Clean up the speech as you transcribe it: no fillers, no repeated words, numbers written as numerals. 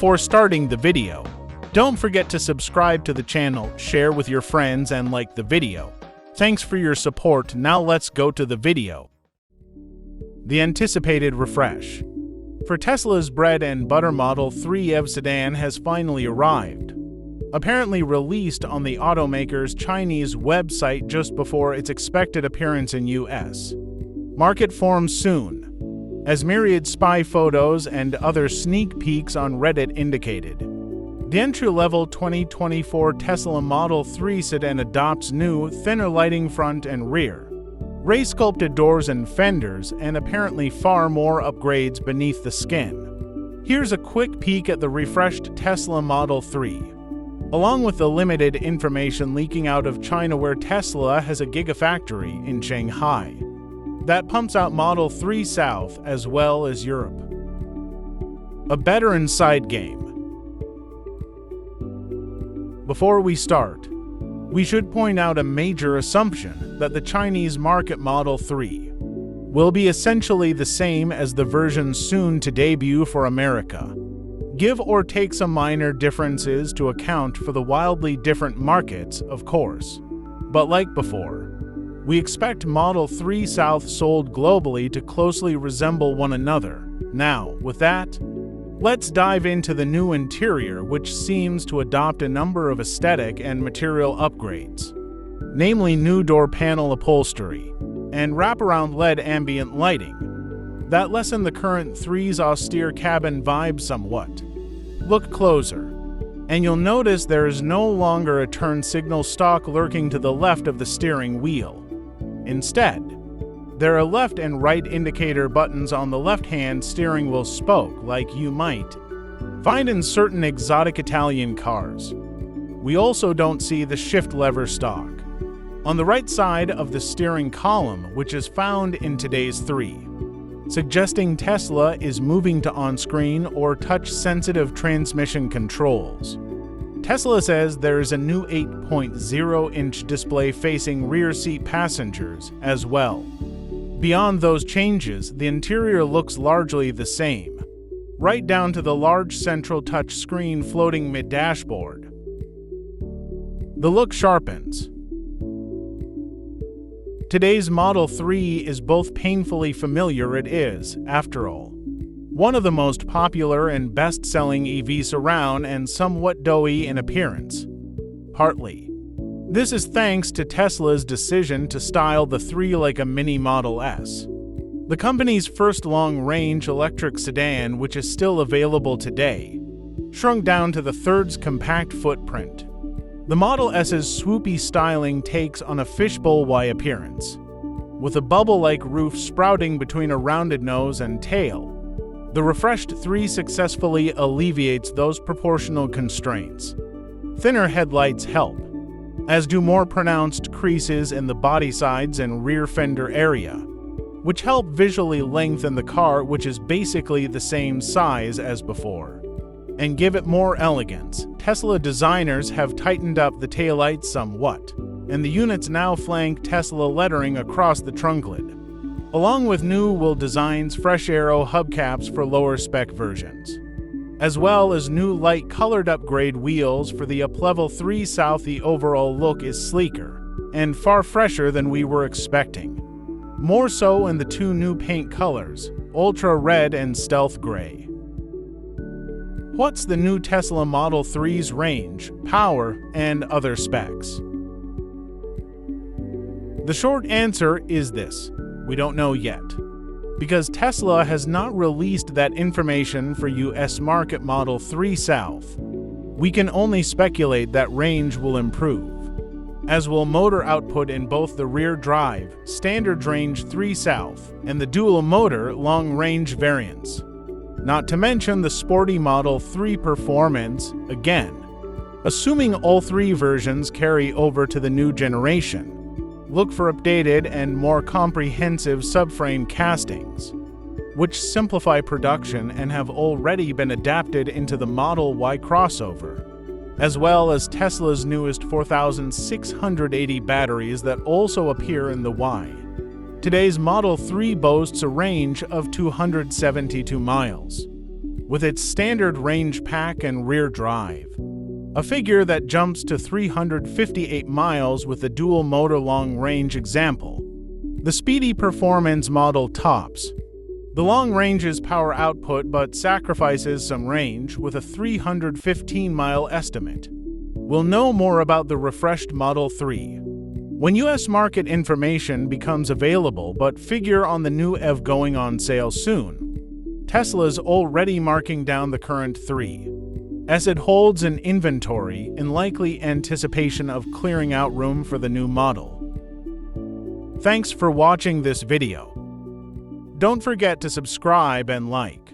Before starting the video, don't forget to subscribe to the channel, share with your friends, and like the video. Thanks for your support. Now let's go to the video. The anticipated refresh for Tesla's bread and butter Model 3 EV sedan has finally arrived. Apparently released on the automaker's Chinese website just before its expected appearance in US. Market forms soon, as myriad spy photos and other sneak peeks on Reddit indicated. The entry-level 2024 Tesla Model 3 sedan adopts new, thinner lighting front and rear, ray-sculpted doors and fenders, and apparently far more upgrades beneath the skin. Here's a quick peek at the refreshed Tesla Model 3, along with the limited information leaking out of China, where Tesla has a gigafactory in Shanghai that pumps out Model 3 South as well as Europe. A better inside game. Before we start, we should point out a major assumption that the Chinese market Model 3 will be essentially the same as the version soon to debut for America. Give or take some minor differences to account for the wildly different markets, of course. But like before, we expect Model 3 South sold globally to closely resemble one another. Now, with that, let's dive into the new interior, which seems to adopt a number of aesthetic and material upgrades, namely new door panel upholstery and wraparound LED ambient lighting that lessen the current 3's austere cabin vibe somewhat. Look closer, and you'll notice there is no longer a turn signal stalk lurking to the left of the steering wheel. Instead, there are left and right indicator buttons on the left-hand steering wheel spoke, like you might find in certain exotic Italian cars. We also don't see the shift lever stalk on the right side of the steering column, which is found in today's 3, suggesting Tesla is moving to on-screen or touch-sensitive transmission controls. Tesla says there is a new 8.0-inch display facing rear seat passengers as well. Beyond those changes, the interior looks largely the same, right down to the large central touch screen floating mid-dashboard. The look sharpens. Today's Model 3 is both painfully familiar. It is, after all, one of the most popular and best-selling EVs around, and somewhat doughy in appearance. Partly, this is thanks to Tesla's decision to style the 3 like a mini Model S, the company's first long-range electric sedan, which is still available today, shrunk down to the 3's compact footprint. The Model S's swoopy styling takes on a fishbowl-Y appearance, with a bubble-like roof sprouting between a rounded nose and tail. The refreshed 3 successfully alleviates those proportional constraints. Thinner headlights help, as do more pronounced creases in the body sides and rear fender area, which help visually lengthen the car, which is basically the same size as before, and give it more elegance. Tesla designers have tightened up the taillights somewhat, and the units now flank Tesla lettering across the trunk lid, along with new wheel designs, fresh aero hubcaps for lower-spec versions, as well as new light-colored upgrade wheels for the up-level 3 South. The overall look is sleeker and far fresher than we were expecting, more so in the 2 new paint colors, Ultra Red and Stealth Gray. What's the new Tesla Model 3's range, power, and other specs? The short answer is this: we don't know yet, because Tesla has not released that information for US market Model 3 South. We can only speculate that range will improve, as will motor output in both the rear drive, standard range 3 South, and the dual motor long-range variants. Not to mention the sporty Model 3 performance, again, assuming all 3 versions carry over to the new generation. Look for updated and more comprehensive subframe castings, which simplify production and have already been adapted into the Model Y crossover, as well as Tesla's newest 4680 batteries that also appear in the Y. Today's Model 3 boasts a range of 272 miles, with its standard range pack and rear drive, a figure that jumps to 358 miles with the dual-motor long-range example. The speedy performance model tops the long range's power output but sacrifices some range with a 315-mile estimate. We'll know more about the refreshed Model 3 when U.S. market information becomes available, but figure on the new EV going on sale soon. Tesla's already marking down the current 3 as it holds an inventory in likely anticipation of clearing out room for the new model. Thanks for watching this video. Don't forget to subscribe and like.